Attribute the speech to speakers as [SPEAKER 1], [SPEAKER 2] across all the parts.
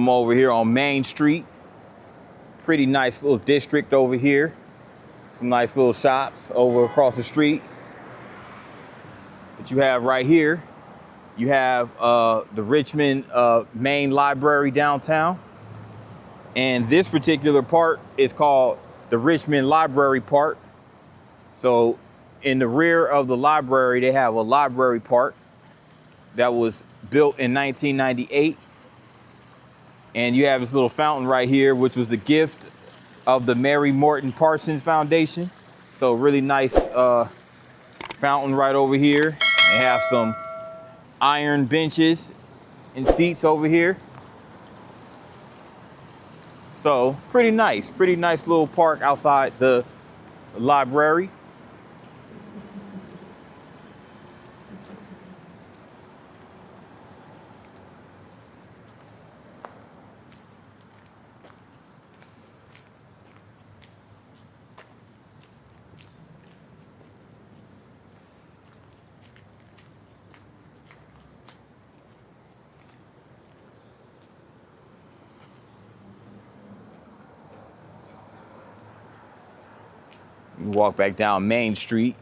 [SPEAKER 1] I'm over here on Main Street. Pretty nice little district over here. Some nice little shops over across the street. But you have right here, you have the Richmond main library downtown. And this particular part is called the Richmond Library Park. So in the rear of the library, they have a library park that was built in 1998. And you have this little fountain right here, which was the gift of the Mary Morton Parsons Foundation. So really nice fountain right over here. They have some iron benches and seats over here. So pretty nice little park outside the library. You walk back down Main Street.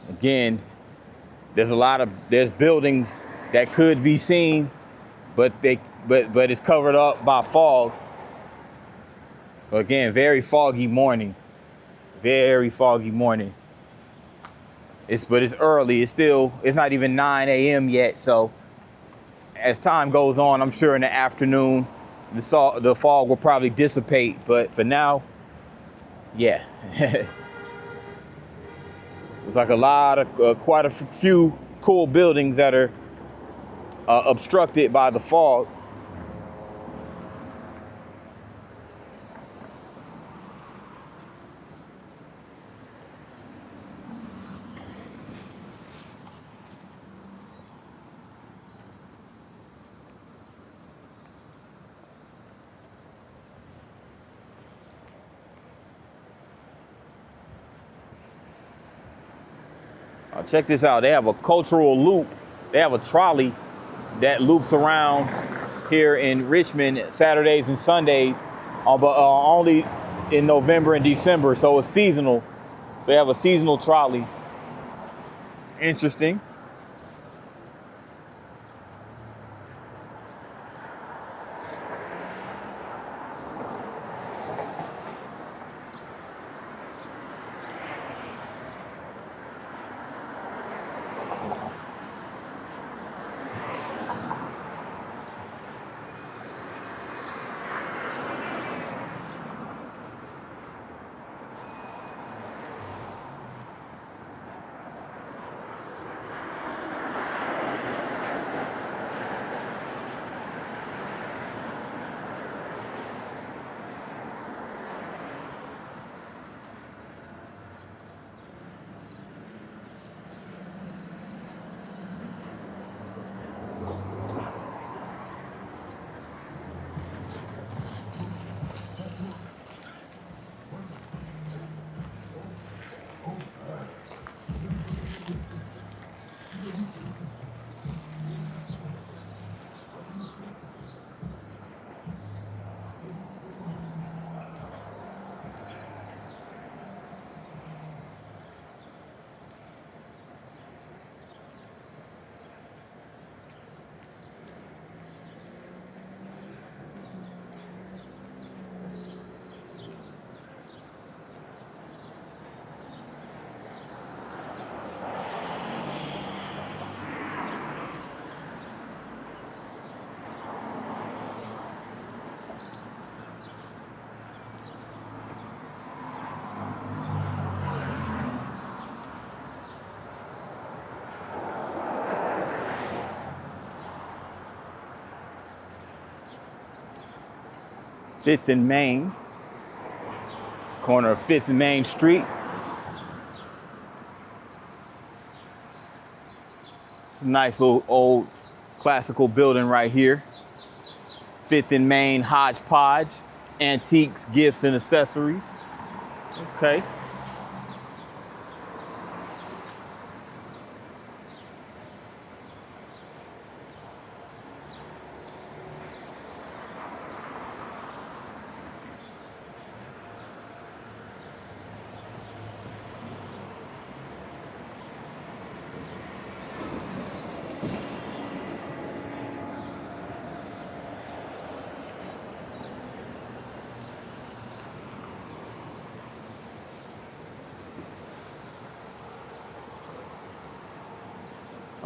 [SPEAKER 1] Again, there's buildings that could be seen, but it's covered up by fog. So again, very foggy morning. Very foggy morning. But it's early. It's not even 9 a.m. yet. So as time goes on, I'm sure in the afternoon, the fog will probably dissipate. But for now, yeah. It's like quite a few cool buildings that are obstructed by the fog. Check this out. They have a cultural loop. They have a trolley that loops around here in Richmond Saturdays and Sundays, but only in November and December. So it's seasonal. So they have a seasonal trolley. Interesting. 5th and Main, corner of 5th and Main Street. It's a nice little old classical building right here. 5th and Main Hodgepodge, antiques, gifts, and accessories. Okay.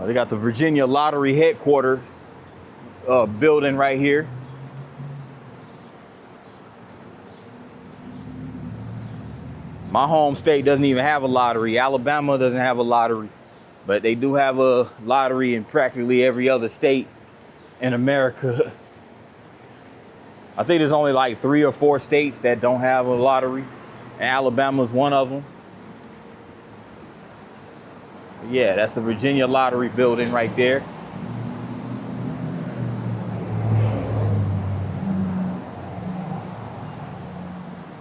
[SPEAKER 1] They got the Virginia Lottery headquarters building right here. My home state doesn't even have a lottery. Alabama doesn't have a lottery, but they do have a lottery in practically every other state in America. I think there's only like 3 or 4 states that don't have a lottery, and Alabama's one of them. Yeah, that's the Virginia Lottery building right there.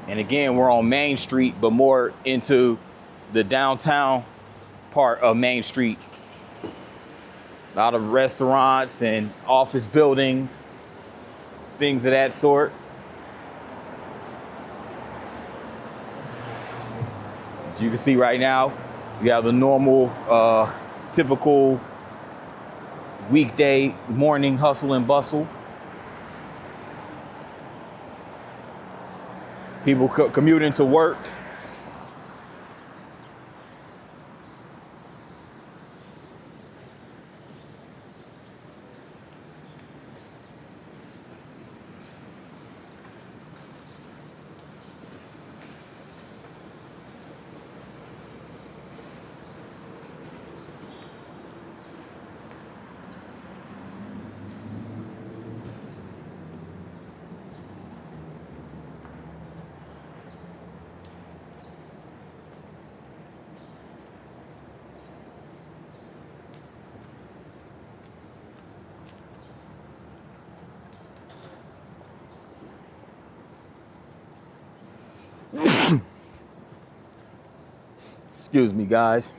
[SPEAKER 1] And again, we're on Main Street, but more into the downtown part of Main Street. A lot of restaurants and office buildings, things of that sort. As you can see right now, you have the normal, typical weekday morning hustle and bustle. People commuting to work. Excuse me, guys.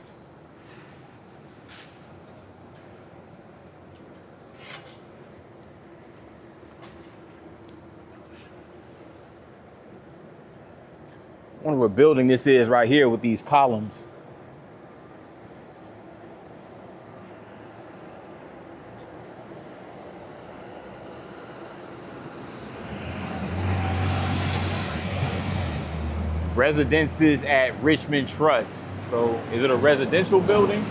[SPEAKER 1] I wonder what building this is right here with these columns. Residences at Richmond Trust. So is it a residential building?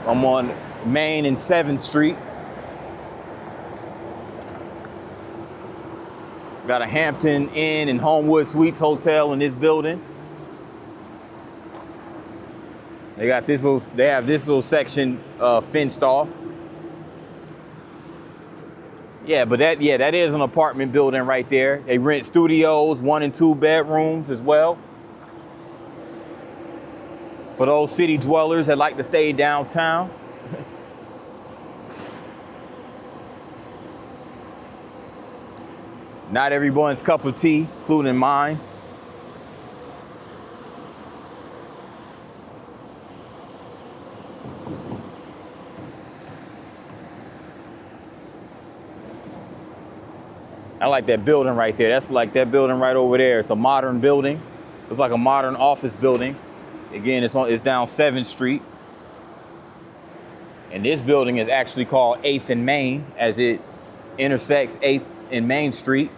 [SPEAKER 1] I'm on Main and 7th Street. Got a Hampton Inn and Homewood Suites hotel in this building. They have this little section fenced off. Yeah, but that is an apartment building right there. They rent studios, 1 and 2 bedrooms as well. For those city dwellers that like to stay downtown. Not everyone's cup of tea, including mine. I like that building right there. That's like that building right over there. It's a modern building. It's like a modern office building. Again, it's down 7th Street. And this building is actually called 8th and Main, as it intersects 8th and Main Street.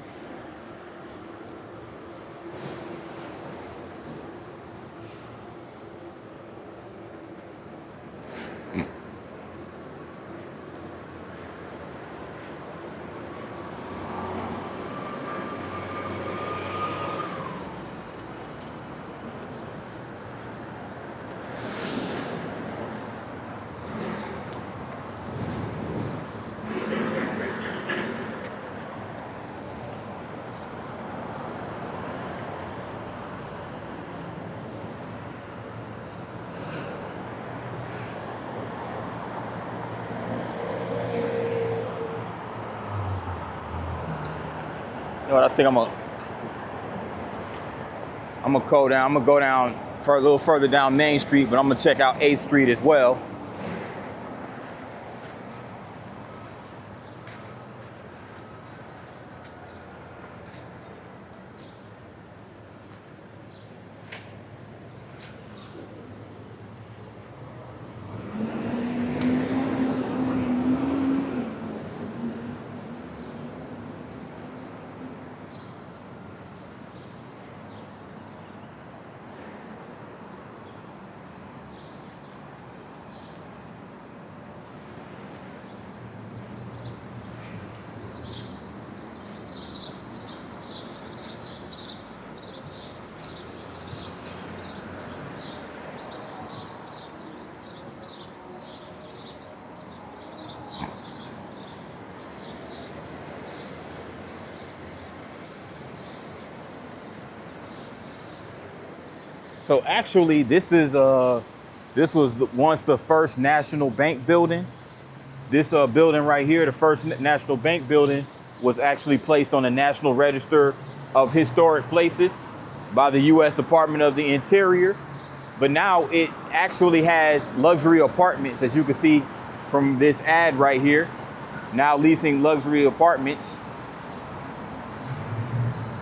[SPEAKER 1] know what? I think I'm gonna go down. I'm gonna go down for a little further down Main Street, but I'm gonna check out 8th Street as well. So actually, this was once the first National Bank building. This building right here, the first National Bank building, was actually placed on the National Register of Historic Places by the U.S. Department of the Interior. But now it actually has luxury apartments, as you can see from this ad right here. Now leasing luxury apartments.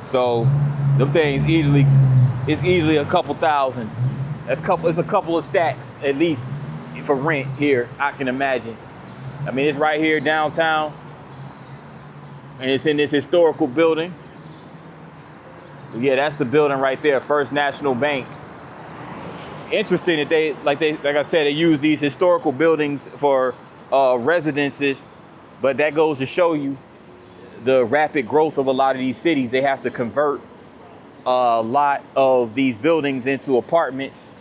[SPEAKER 1] So them things it's easily a couple thousand. It's a couple of stacks at least for rent here, I can imagine. I mean, it's right here downtown, and it's in this historical building. Yeah, that's the building right there, First National Bank. Interesting that like I said, they use these historical buildings for residences, but that goes to show you the rapid growth of a lot of these cities. They have to convert a lot of these buildings into apartments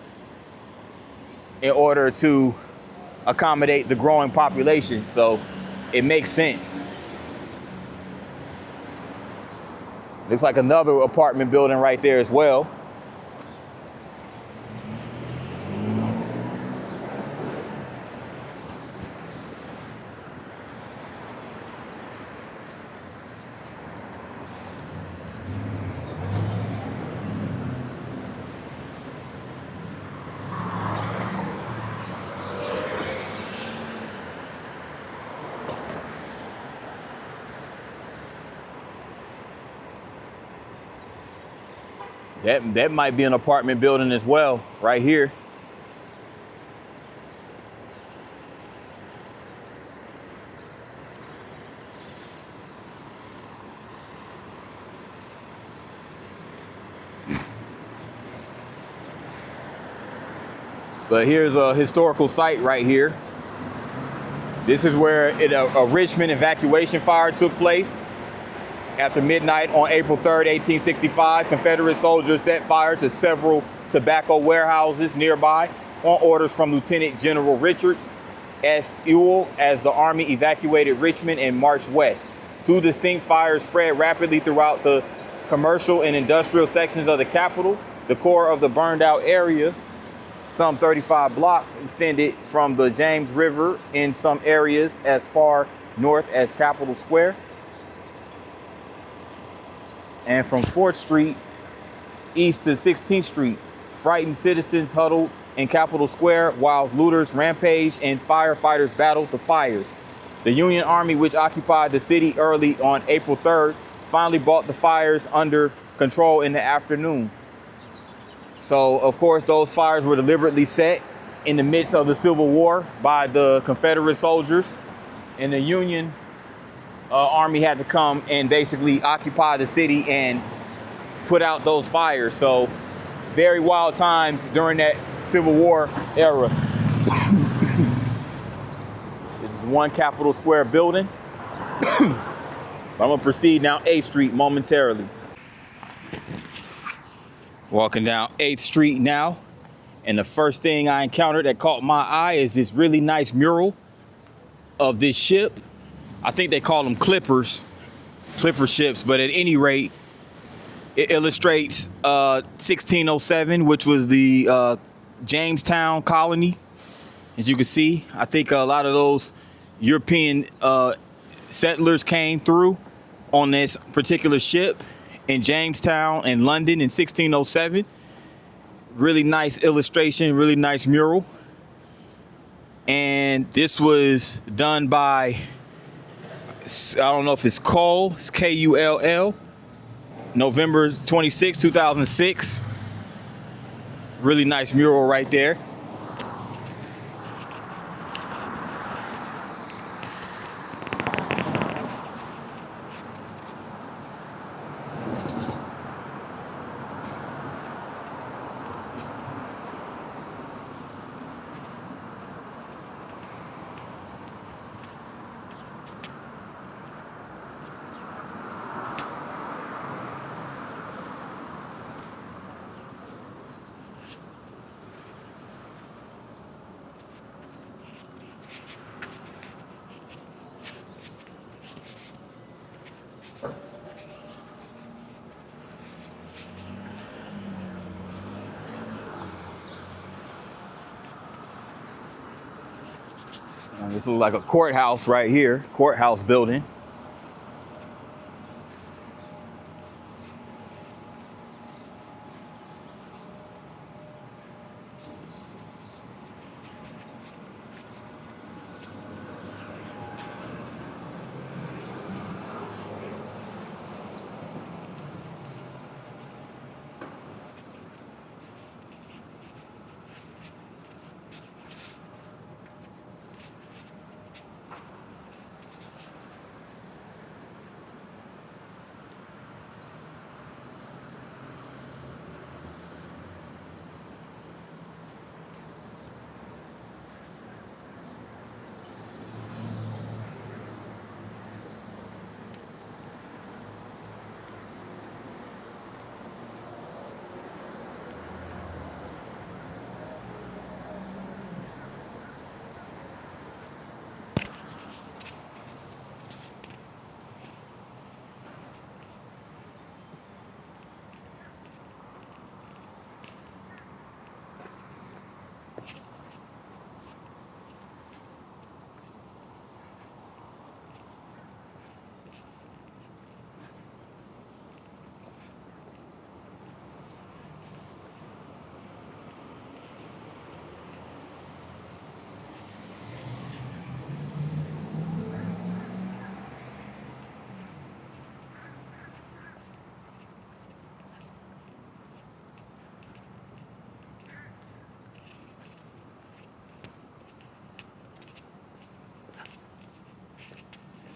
[SPEAKER 1] in order to accommodate the growing population. So it makes sense. Looks like another apartment building right there as well. That might be an apartment building as well, right here. But here's a historical site right here. This is where a Richmond evacuation fire took place. After midnight on April 3rd, 1865, Confederate soldiers set fire to several tobacco warehouses nearby on orders from Lieutenant General Richards S. Ewell as the Army evacuated Richmond and marched west. Two distinct fires spread rapidly throughout the commercial and industrial sections of the capital. The core of the burned out area, some 35 blocks, extended from the James River in some areas as far north as Capitol Square. And from 4th Street east to 16th Street, frightened citizens huddled in Capitol Square while looters rampaged and firefighters battled the fires. The Union Army, which occupied the city early on April 3rd, finally brought the fires under control in the afternoon. So, of course, those fires were deliberately set in the midst of the Civil War by the Confederate soldiers, and the Union Army had to come and basically occupy the city and put out those fires. So very wild times during that Civil War era. This is one Capitol Square building. I'm gonna proceed down 8th Street momentarily. Walking down 8th Street now, and the first thing I encountered that caught my eye is this really nice mural of this ship. I think they call them clipper ships, but at any rate, it illustrates 1607, which was the Jamestown colony. As you can see, I think a lot of those European settlers came through on this particular ship in Jamestown in London in 1607. Really nice illustration, really nice mural. And this was done by, I don't know if it's Kull, it's Kull, November 26, 2006. Really nice mural right there. This looks like a courthouse right here, courthouse building.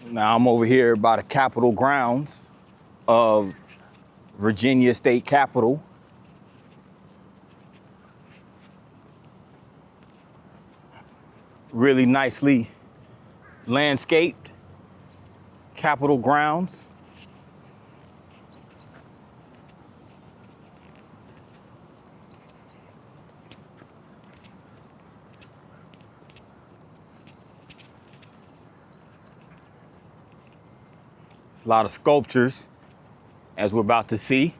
[SPEAKER 1] Now I'm over here by the Capitol grounds of Virginia State Capitol. Really nicely landscaped Capitol grounds. It's a lot of sculptures, as we're about to see.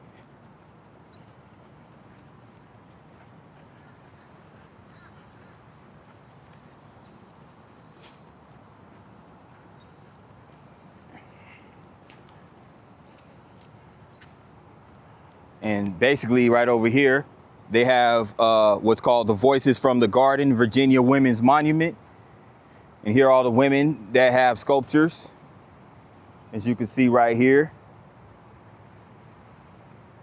[SPEAKER 1] And basically right over here, they have what's called the Voices from the Garden, Virginia Women's Monument. And here are all the women that have sculptures. As you can see right here,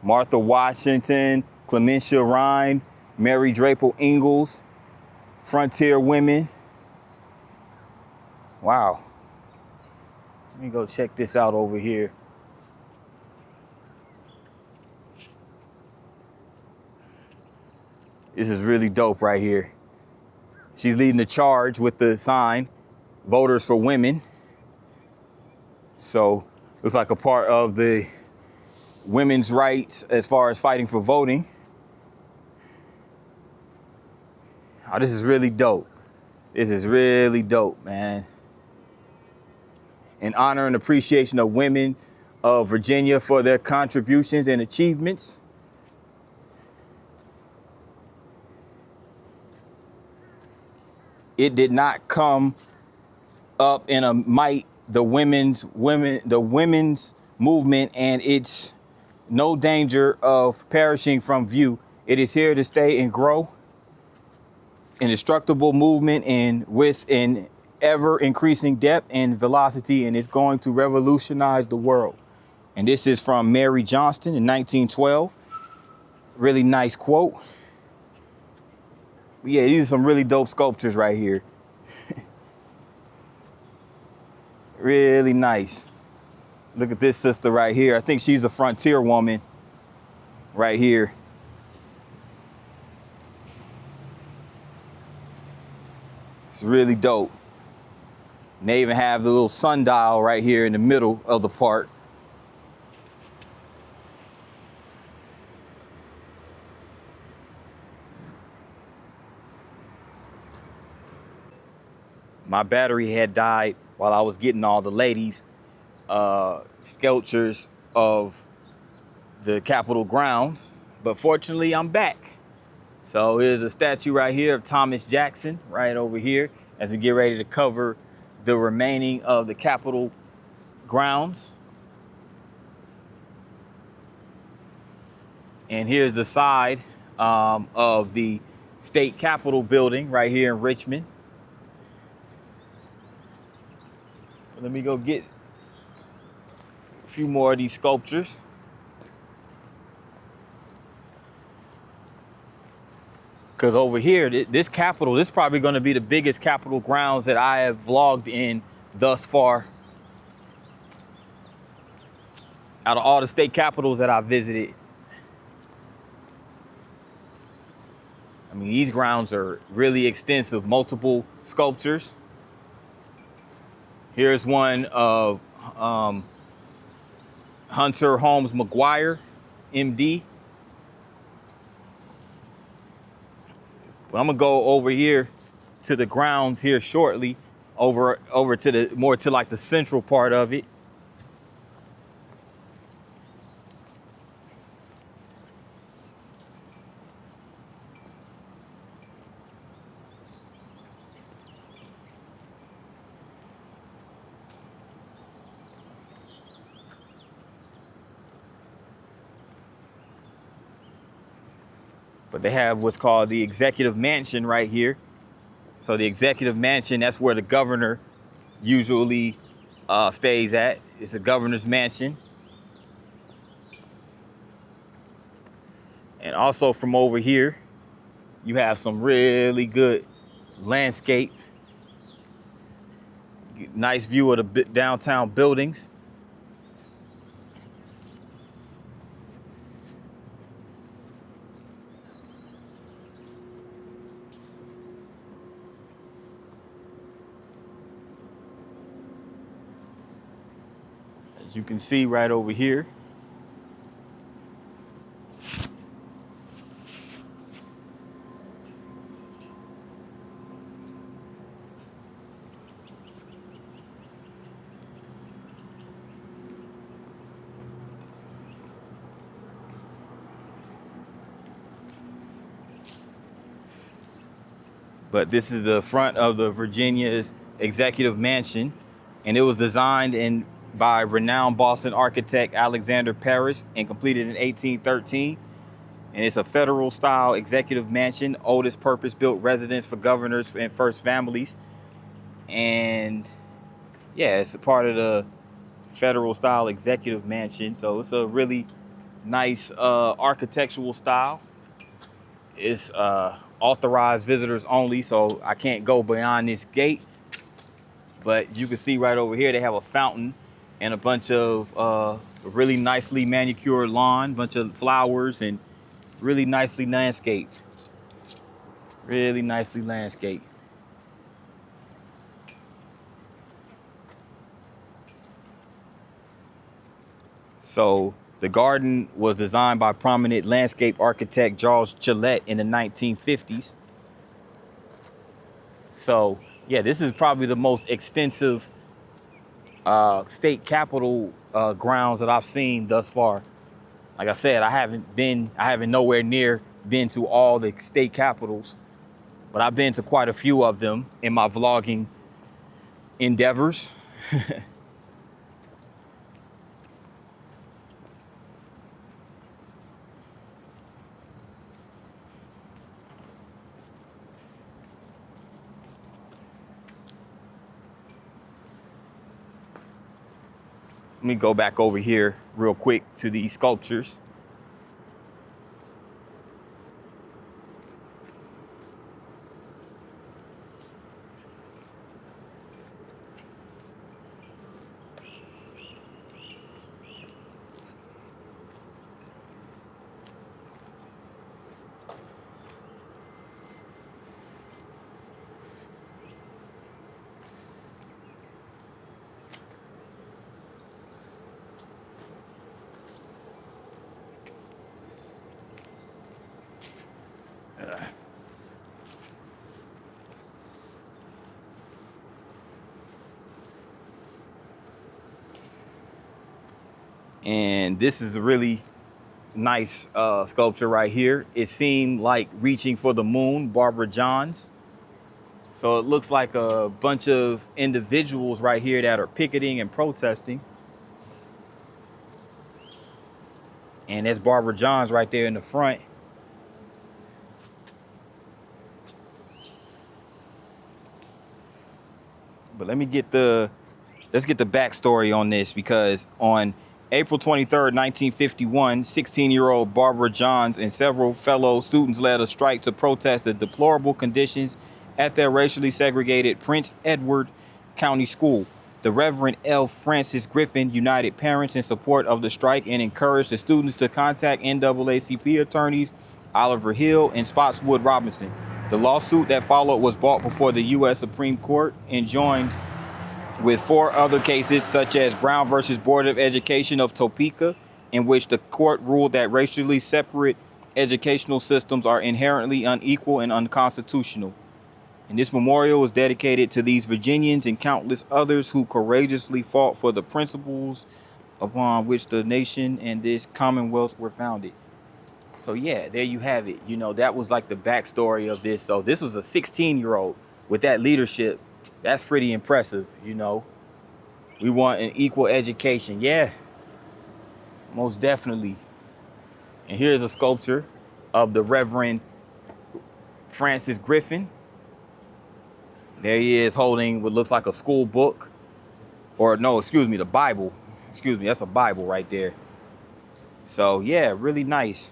[SPEAKER 1] Martha Washington, Clementia Rhine, Mary Draper Ingalls, Frontier Women. Wow. Let me go check this out over here. This is really dope right here. She's leading the charge with the sign, Voters for Women. So looks like a part of the women's rights as far as fighting for voting. Oh, this is really dope. This is really dope, man. In honor and appreciation of women of Virginia for their contributions and achievements. It did not come up in a might the women's movement, and it's no danger of perishing from view. It is here to stay and grow. Indestructible movement and with an ever increasing depth and velocity, and it's going to revolutionize the world. And this is from Mary Johnston in 1912. Really nice quote. But yeah, these are some really dope sculptures right here. Really nice. Look at this sister right here. I think she's a frontier woman right here. It's really dope. And they even have the little sundial right here in the middle of the park. My battery had died while I was getting all the ladies' sculptures of the Capitol grounds, but fortunately I'm back. So here's a statue right here of Thomas Jackson right over here as we get ready to cover the remaining of the Capitol grounds. And here's the side of the state Capitol building right here in Richmond. Let me go get a few more of these sculptures. Because over here, this Capitol, this is probably going to be the biggest Capitol grounds that I have vlogged in thus far. Out of all the state capitals that I visited. I mean, these grounds are really extensive, multiple sculptures. Here's one of Hunter Holmes McGuire, MD. But I'm gonna go over here to the grounds here shortly, over to the more to like the central part of it. But they have what's called the Executive Mansion right here. So the Executive Mansion, that's where the governor usually stays at. It's the governor's mansion. And also from over here, you have some really good landscape. Nice view of the downtown buildings. As you can see right over here. But this is the front of the Virginia's Executive Mansion, and it was designed by renowned Boston architect Alexander Parrish and completed in 1813. And it's a federal style executive mansion, oldest purpose-built residence for governors and first families. And yeah, it's a part of the federal style executive mansion. So it's a really nice architectural style. It's authorized visitors only, so I can't go beyond this gate. But you can see right over here, they have a fountain and a bunch of really nicely manicured lawn, bunch of flowers, and really nicely landscaped. Really nicely landscaped. So the garden was designed by prominent landscape architect Charles Gillette in the 1950s. So yeah, this is probably the most extensive state capitol grounds that I've seen thus far. Like I said, I haven't nowhere near been to all the state capitals, but I've been to quite a few of them in my vlogging endeavors. Let me go back over here real quick to these sculptures. And this is a really nice sculpture right here. It seemed like reaching for the moon, Barbara Johns. So it looks like a bunch of individuals right here that are picketing and protesting. And there's Barbara Johns right there in the front. But let's get the backstory on this, because on April 23rd, 1951, 16-year-old Barbara Johns and several fellow students led a strike to protest the deplorable conditions at their racially segregated Prince Edward County School. The Reverend L. Francis Griffin united parents in support of the strike and encouraged the students to contact NAACP attorneys Oliver Hill and Spotswood Robinson. The lawsuit that followed was brought before the U.S. Supreme Court and joined with 4 other cases, such as Brown versus Board of Education of Topeka, in which the court ruled that racially separate educational systems are inherently unequal and unconstitutional. And this memorial is dedicated to these Virginians and countless others who courageously fought for the principles upon which the nation and this Commonwealth were founded. So yeah, there you have it. You know, that was like the backstory of this. So this was a 16-year-old with that leadership. That's pretty impressive, you know. We want an equal education. Yeah, most definitely. And here's a sculpture of the Reverend Francis Griffin. There he is holding what looks like a school book. Or no, excuse me, the Bible. Excuse me, that's a Bible right there. So yeah, really nice.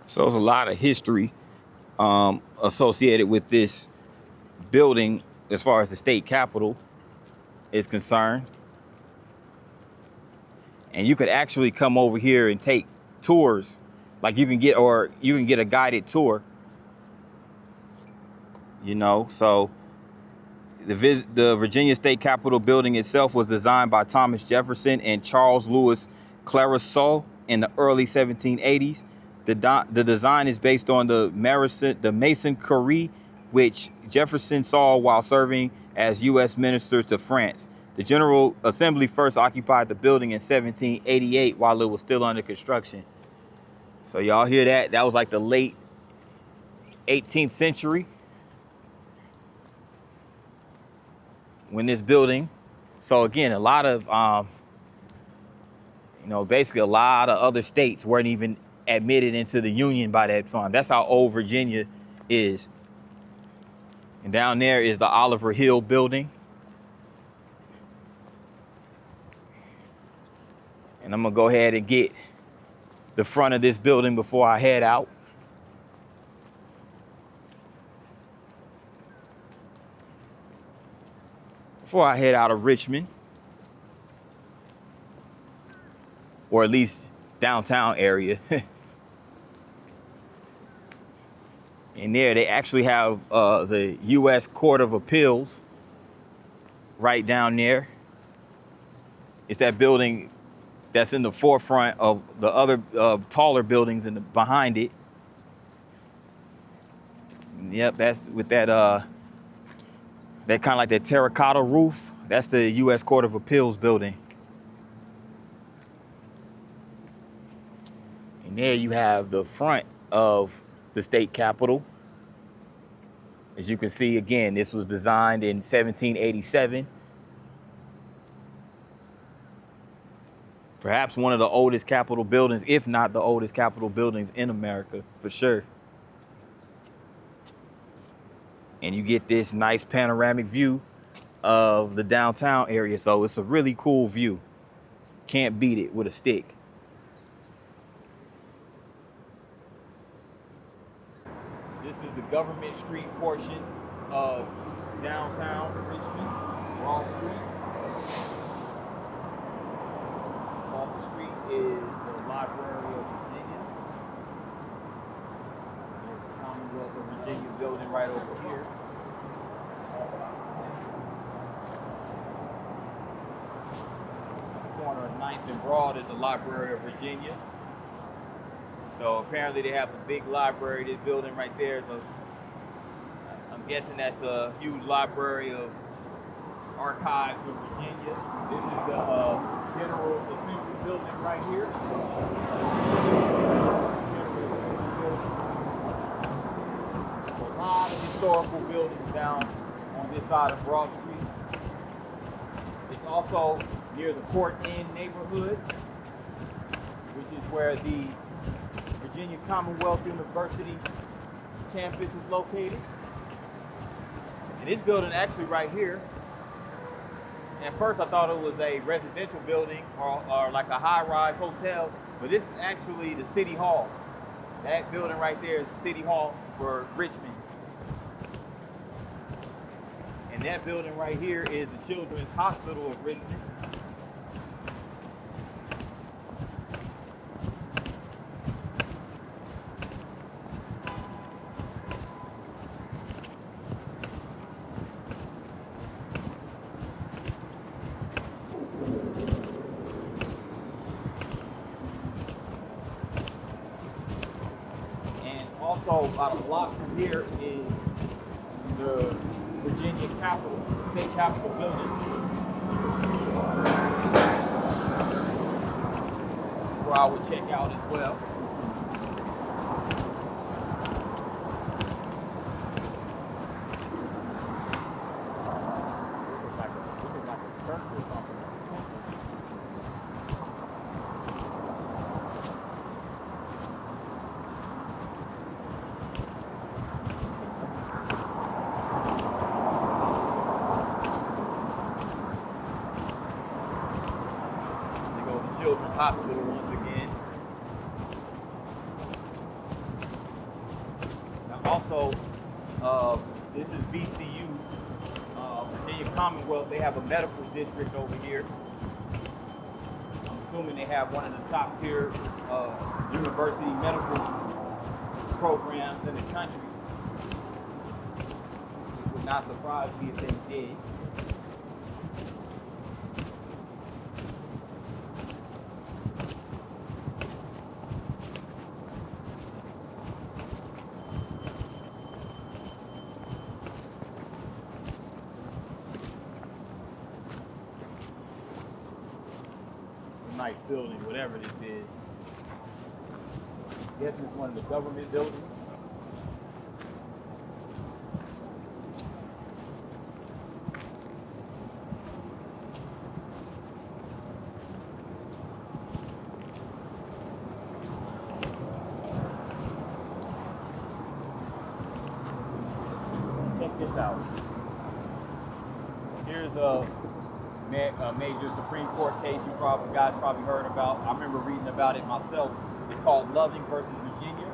[SPEAKER 1] So there's a lot of history associated with this building as far as the state capitol is concerned. And you could actually come over here and take tours. Like you can get a guided tour. You know, so the Virginia State Capitol building itself was designed by Thomas Jefferson and Charles Louis Clarisseau in the early 1780s. The design is based on the Mason Curie, which Jefferson saw while serving as U.S. minister to France. The General Assembly first occupied the building in 1788 while it was still under construction. So y'all hear that? That was like the late 18th century when this building. So again, a lot of, basically a lot of other states weren't even admitted into the Union by that time. That's how old Virginia is. And down there is the Oliver Hill building. And I'm gonna go ahead and get the front of this building before I head out. Before I head out of Richmond. Or at least downtown area. And there they actually have the U.S. Court of Appeals right down there. It's that building that's in the forefront of the other taller buildings behind it. Yep, that's with that that kind of like that terracotta roof. That's the U.S. Court of Appeals building. And there you have the front of the state capitol. As you can see, again, this was designed in 1787. Perhaps one of the oldest Capitol buildings, if not the oldest Capitol buildings in America, for sure. And you get this nice panoramic view of the downtown area. So it's a really cool view. Can't beat it with a stick. This is the Government Street portion of downtown Richmond, Broad Street. Across the street is the Library of Virginia. There's the Commonwealth of Virginia building right over here. On the corner of 9th and Broad is the Library of Virginia. So apparently they have a big library, this building right there. So I'm guessing that's a huge library of archives of Virginia. This is the General Assembly building right here. So a lot of historical buildings down on this side of Broad Street. It's also near the Port Inn neighborhood, which is where the Virginia Commonwealth University campus is located. And this building actually right here, at first I thought it was a residential building or like a high-rise hotel, but this is actually the City Hall. That building right there is the City Hall for Richmond. And that building right here is the Children's Hospital of Richmond. Also, about a block from here is the Virginia Capitol, State Capitol building. Where I would check out as well. Children's Hospital once again. Now also, this is VCU, Virginia Commonwealth. They have a medical district over here. I'm assuming they have one of the top tier university medical programs in the country. It would not surprise me if they did. Nice building, whatever this is. I guess it's one of the government buildings. Check this out. Here's a major Supreme Court case you guys probably heard about. I remember reading about it myself. It's called Loving versus Virginia.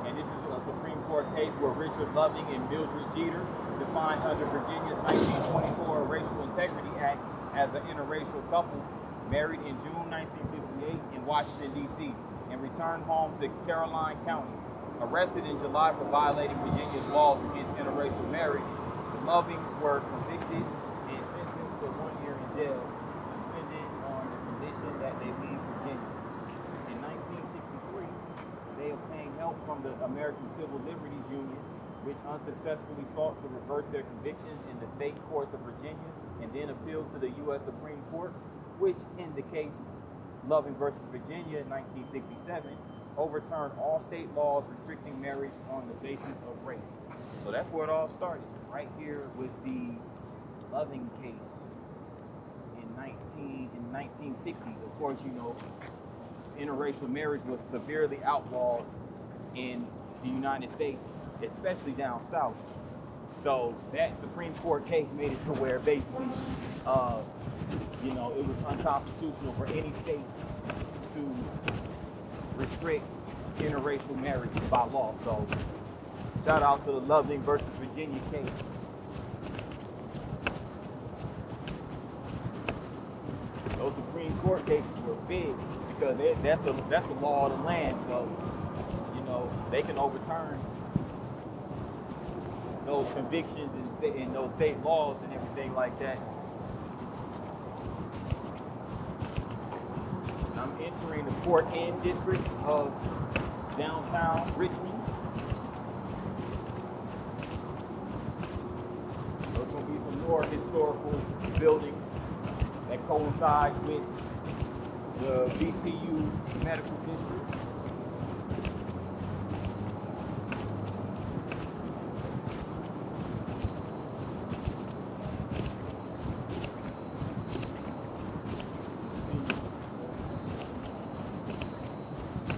[SPEAKER 1] And this is a Supreme Court case where Richard Loving and Mildred Jeter defined under Virginia's 1924 Racial Integrity Act as an interracial couple married in June 1958 in Washington, D.C. and returned home to Caroline County. Arrested in July for violating Virginia's laws against interracial marriage, the Lovings were convicted and sentenced to 1 year in jail, suspended on the condition that they leave Virginia. In 1963, they obtained help from the American Civil Liberties Union which unsuccessfully sought to reverse their convictions in the state courts of Virginia and then appealed to the U.S. Supreme Court, which in the case Loving versus Virginia in 1967 overturned all state laws restricting marriage on the basis of race. So that's where it all started, right here with the Loving case in 1960s. Of course, you know, interracial marriage was severely outlawed in the United States, especially down south. So that Supreme Court case made it to where basically, you know, it was unconstitutional for any state to restrict interracial marriage by law. So shout out to the Loving versus Virginia case. Those Supreme Court cases were big because that's the law of the land. So, you know, they can overturn those convictions and those state laws and everything like that. I'm entering the Port End district of downtown Richmond. There's going to be some more historical buildings that coincide with the VCU Medical District.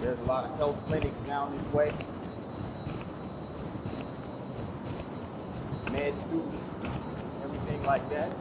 [SPEAKER 1] There's a lot of health clinics down this way. Med students, everything like that.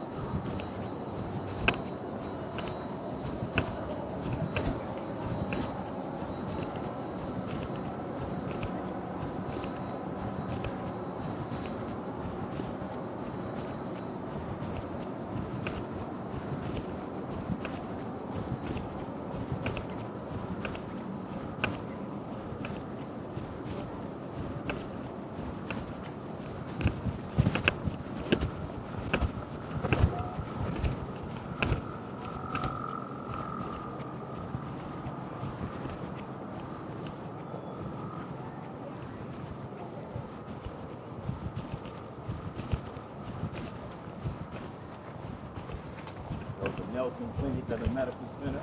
[SPEAKER 1] Nelson Clinic at the Medical Center.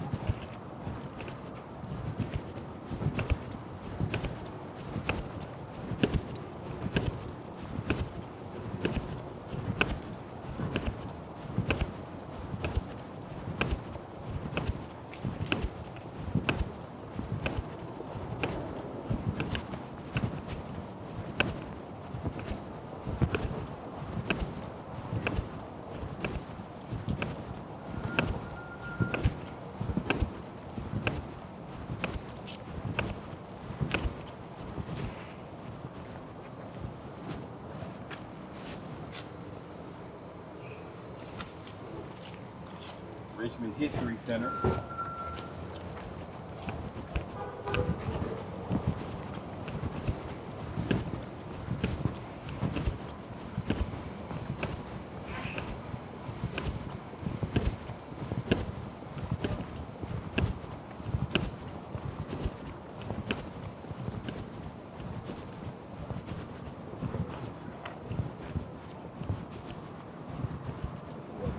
[SPEAKER 1] Richmond History Center.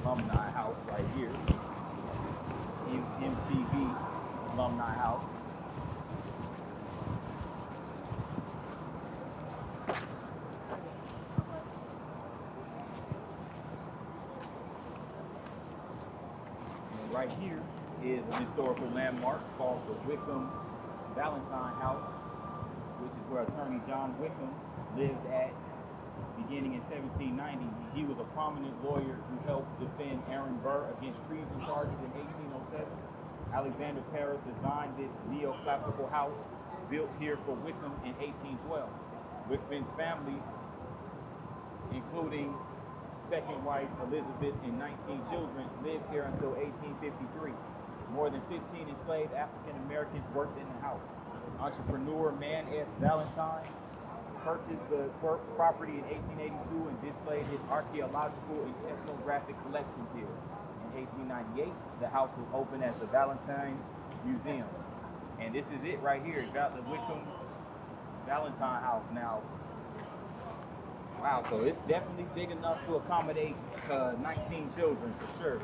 [SPEAKER 1] Alumni House right here. MCV Alumni House. And right here is a historical landmark called the Wickham Valentine House, which is where attorney John Wickham lived at beginning in 1790. He was a prominent lawyer who helped defend Aaron Burr against treason charges in 1807. Alexander Paris designed this neoclassical house built here for Wickham in 1812. Wickham's family, including second wife Elizabeth and 19 children, lived here until 1853. More than 15 enslaved African Americans worked in the house. Entrepreneur Man S. Valentine purchased the property in 1882 and displayed his archaeological and ethnographic collections here. In 1898, the house was opened as the Valentine Museum. And this is it right here. It got the Wickham Valentine House. Now, Wow, so it's definitely big enough to accommodate 19 children for sure.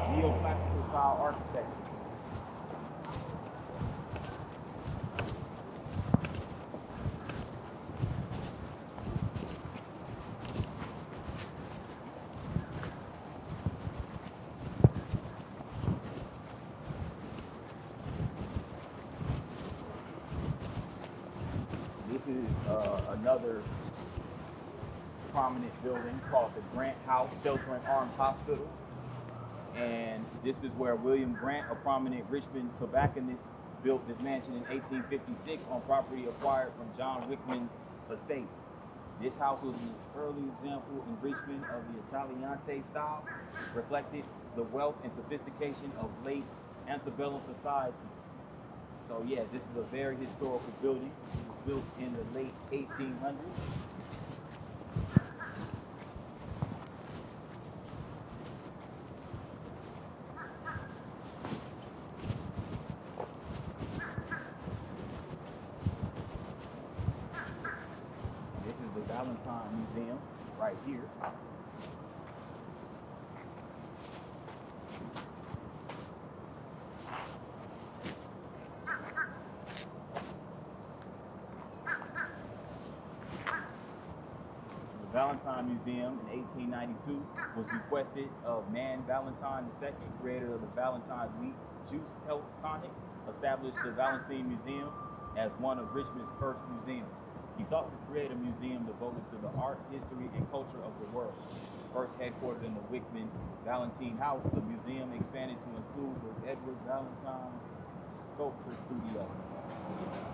[SPEAKER 1] Neoclassical style architecture. This is another prominent building called the Grant House Sheltering Arms Hospital. And this is where William Grant, a prominent Richmond tobacconist, built this mansion in 1856 on property acquired from John Wickman's estate. This house was an early example in Richmond of the Italianate style, reflected the wealth and sophistication of late antebellum society. So yes, this is a very historical building. It was built in the late 1800s. This is the Valentine Museum right here. The Valentine Museum in 1892 was bequested of Man Valentine II, creator of the Valentine Wheat Juice Health Tonic, established the Valentine Museum as one of Richmond's first museums. He sought to create a museum devoted to the art, history, and culture of the world. First headquartered in the Wickman Valentine House, the museum expanded to include the Edward Valentine Sculpture Studio.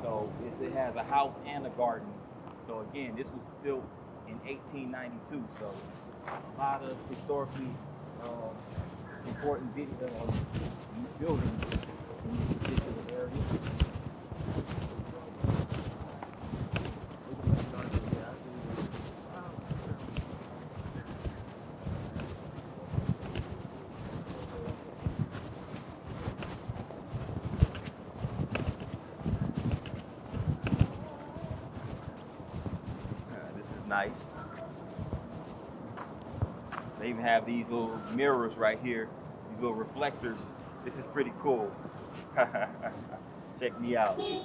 [SPEAKER 1] So it has a house and a garden. So again, this was built in 1892. So a lot of historically important buildings in this particular area. This is nice. They even have these little mirrors right here, these little reflectors. This is pretty cool. Check me out. The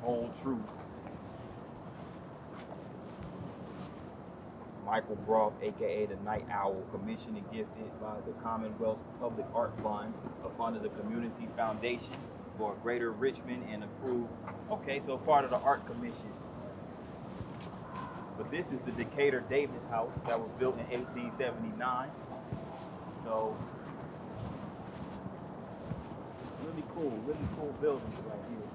[SPEAKER 1] whole truth. Michael Groff, aka the Night Owl, commissioned and gifted by the Commonwealth Public Art Fund, a fund of the Community Foundation for Greater Richmond, and approved. Okay, so part of the Art Commission. But this is the Decatur Davis House that was built in 1879. So really cool buildings right here.